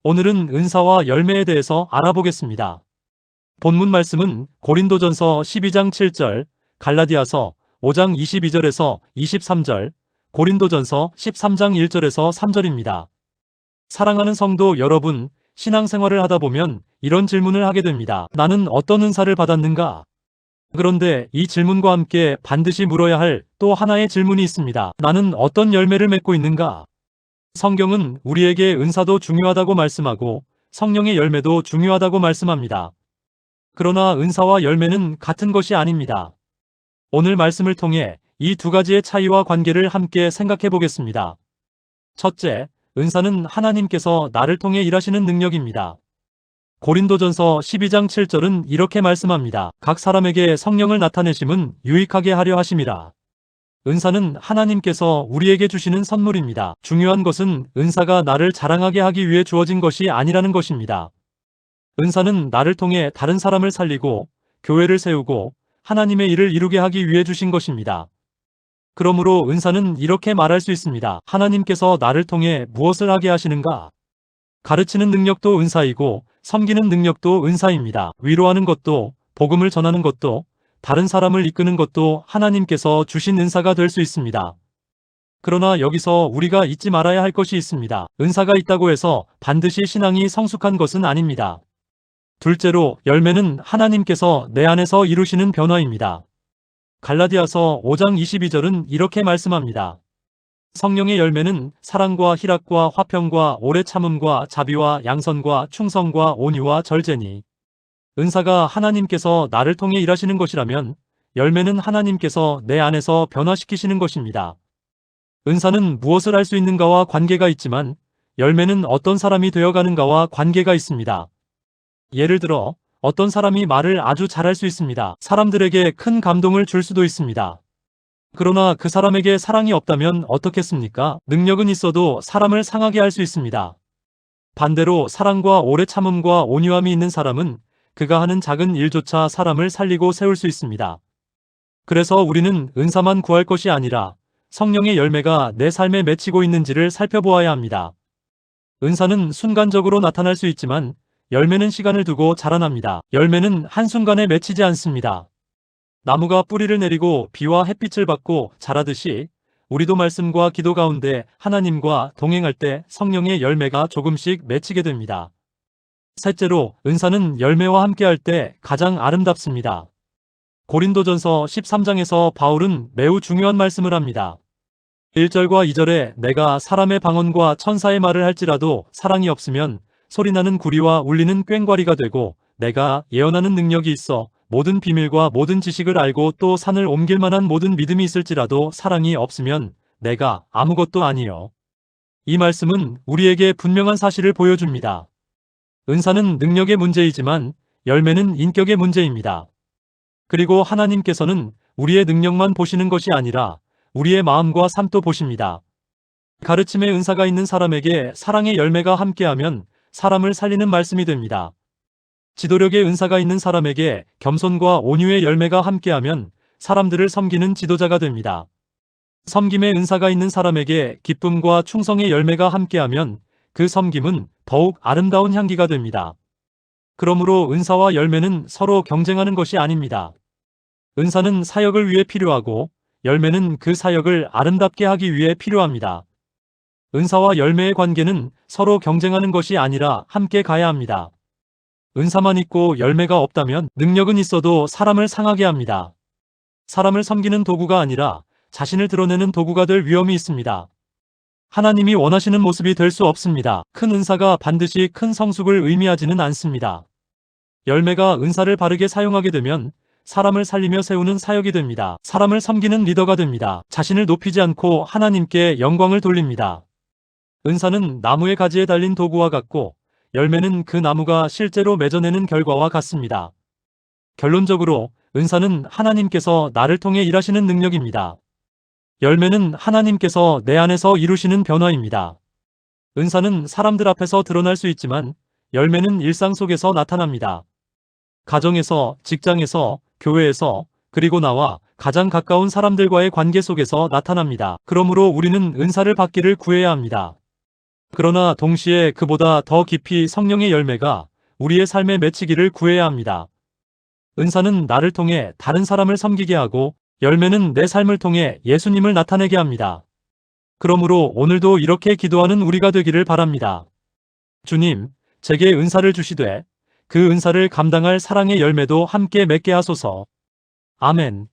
오늘은 은사와 열매에 대해서 알아보겠습니다. 본문 말씀은 고린도전서 12장 7절, 갈라디아서 5장 22절에서 23절, 고린도전서 13장 1절에서 3절입니다. 사랑하는 성도 여러분, 신앙생활을 하다 보면 이런 질문을 하게 됩니다. 나는 어떤 은사를 받았는가? 그런데 이 질문과 함께 반드시 물어야 할 또 하나의 질문이 있습니다. 나는 어떤 열매를 맺고 있는가? 성경은 우리에게 은사도 중요하다고 말씀하고 성령의 열매도 중요하다고 말씀합니다. 그러나 은사와 열매는 같은 것이 아닙니다. 오늘 말씀을 통해 이 두 가지의 차이와 관계를 함께 생각해 보겠습니다. 첫째, 은사는 하나님께서 나를 통해 일하시는 능력입니다. 고린도전서 12장 7절은 이렇게 말씀합니다. 각 사람에게 성령을 나타내심은 유익하게 하려 하심이라. 은사는 하나님께서 우리에게 주시는 선물입니다. 중요한 것은 은사가 나를 자랑하게 하기 위해 주어진 것이 아니라는 것입니다. 은사는 나를 통해 다른 사람을 살리고 교회를 세우고 하나님의 일을 이루게 하기 위해 주신 것입니다. 그러므로 은사는 이렇게 말할 수 있습니다. 하나님께서 나를 통해 무엇을 하게 하시는가? 가르치는 능력도 은사이고 섬기는 능력도 은사입니다. 위로하는 것도, 복음을 전하는 것도, 다른 사람을 이끄는 것도 하나님께서 주신 은사가 될 수 있습니다. 그러나 여기서 우리가 잊지 말아야 할 것이 있습니다. 은사가 있다고 해서 반드시 신앙이 성숙한 것은 아닙니다. 둘째로, 열매는 하나님께서 내 안에서 이루시는 변화입니다. 갈라디아서 5장 22절은 이렇게 말씀합니다. 성령의 열매는 사랑과 희락과 화평과 오래 참음과 자비와 양선과 충성과 온유와 절제니. 은사가 하나님께서 나를 통해 일하시는 것이라면 열매는 하나님께서 내 안에서 변화시키시는 것입니다. 은사는 무엇을 할 수 있는가와 관계가 있지만 열매는 어떤 사람이 되어가는가와 관계가 있습니다. 예를 들어 어떤 사람이 말을 아주 잘할 수 있습니다. 사람들에게 큰 감동을 줄 수도 있습니다. 그러나 그 사람에게 사랑이 없다면 어떻겠습니까? 능력은 있어도 사람을 상하게 할 수 있습니다. 반대로 사랑과 오래 참음과 온유함이 있는 사람은 그가 하는 작은 일조차 사람을 살리고 세울 수 있습니다. 그래서 우리는 은사만 구할 것이 아니라 성령의 열매가 내 삶에 맺히고 있는지를 살펴보아야 합니다. 은사는 순간적으로 나타날 수 있지만 열매는 시간을 두고 자라납니다. 열매는 한순간에 맺히지 않습니다. 나무가 뿌리를 내리고 비와 햇빛을 받고 자라듯이 우리도 말씀과 기도 가운데 하나님과 동행할 때 성령의 열매가 조금씩 맺히게 됩니다. 셋째로, 은사는 열매와 함께할 때 가장 아름답습니다. 고린도전서 13장에서 바울은 매우 중요한 말씀을 합니다. 1절과 2절에 내가 사람의 방언과 천사의 말을 할지라도 사랑이 없으면 소리나는 구리와 울리는 꽹과리가 되고 내가 예언하는 능력이 있어 모든 비밀과 모든 지식을 알고 또 산을 옮길 만한 모든 믿음이 있을지라도 사랑이 없으면 내가 아무것도 아니요. 이 말씀은 우리에게 분명한 사실을 보여줍니다. 은사는 능력의 문제이지만 열매는 인격의 문제입니다. 그리고 하나님께서는 우리의 능력만 보시는 것이 아니라 우리의 마음과 삶도 보십니다. 가르침의 은사가 있는 사람에게 사랑의 열매가 함께하면 사람을 살리는 말씀이 됩니다. 지도력의 은사가 있는 사람에게 겸손과 온유의 열매가 함께하면 사람들을 섬기는 지도자가 됩니다. 섬김의 은사가 있는 사람에게 기쁨과 충성의 열매가 함께하면 그 섬김은 더욱 아름다운 향기가 됩니다. 그러므로 은사와 열매는 서로 경쟁하는 것이 아닙니다. 은사는 사역을 위해 필요하고 열매는 그 사역을 아름답게 하기 위해 필요합니다. 은사와 열매의 관계는 서로 경쟁하는 것이 아니라 함께 가야 합니다. 은사만 있고 열매가 없다면 능력은 있어도 사람을 상하게 합니다. 사람을 섬기는 도구가 아니라 자신을 드러내는 도구가 될 위험이 있습니다. 하나님이 원하시는 모습이 될 수 없습니다. 큰 은사가 반드시 큰 성숙을 의미하지는 않습니다. 열매가 은사를 바르게 사용하게 되면 사람을 살리며 세우는 사역이 됩니다. 사람을 섬기는 리더가 됩니다. 자신을 높이지 않고 하나님께 영광을 돌립니다. 은사는 나무의 가지에 달린 도구와 같고 열매는 그 나무가 실제로 맺어내는 결과와 같습니다. 결론적으로 은사는 하나님께서 나를 통해 일하시는 능력입니다. 열매는 하나님께서 내 안에서 이루시는 변화입니다. 은사는 사람들 앞에서 드러날 수 있지만 열매는 일상 속에서 나타납니다. 가정에서, 직장에서, 교회에서, 그리고 나와 가장 가까운 사람들과의 관계 속에서 나타납니다. 그러므로 우리는 은사를 받기를 구해야 합니다. 그러나 동시에 그보다 더 깊이 성령의 열매가 우리의 삶에 맺히기를 구해야 합니다. 은사는 나를 통해 다른 사람을 섬기게 하고 열매는 내 삶을 통해 예수님을 나타내게 합니다. 그러므로 오늘도 이렇게 기도하는 우리가 되기를 바랍니다. 주님, 제게 은사를 주시되 그 은사를 감당할 사랑의 열매도 함께 맺게 하소서. 아멘.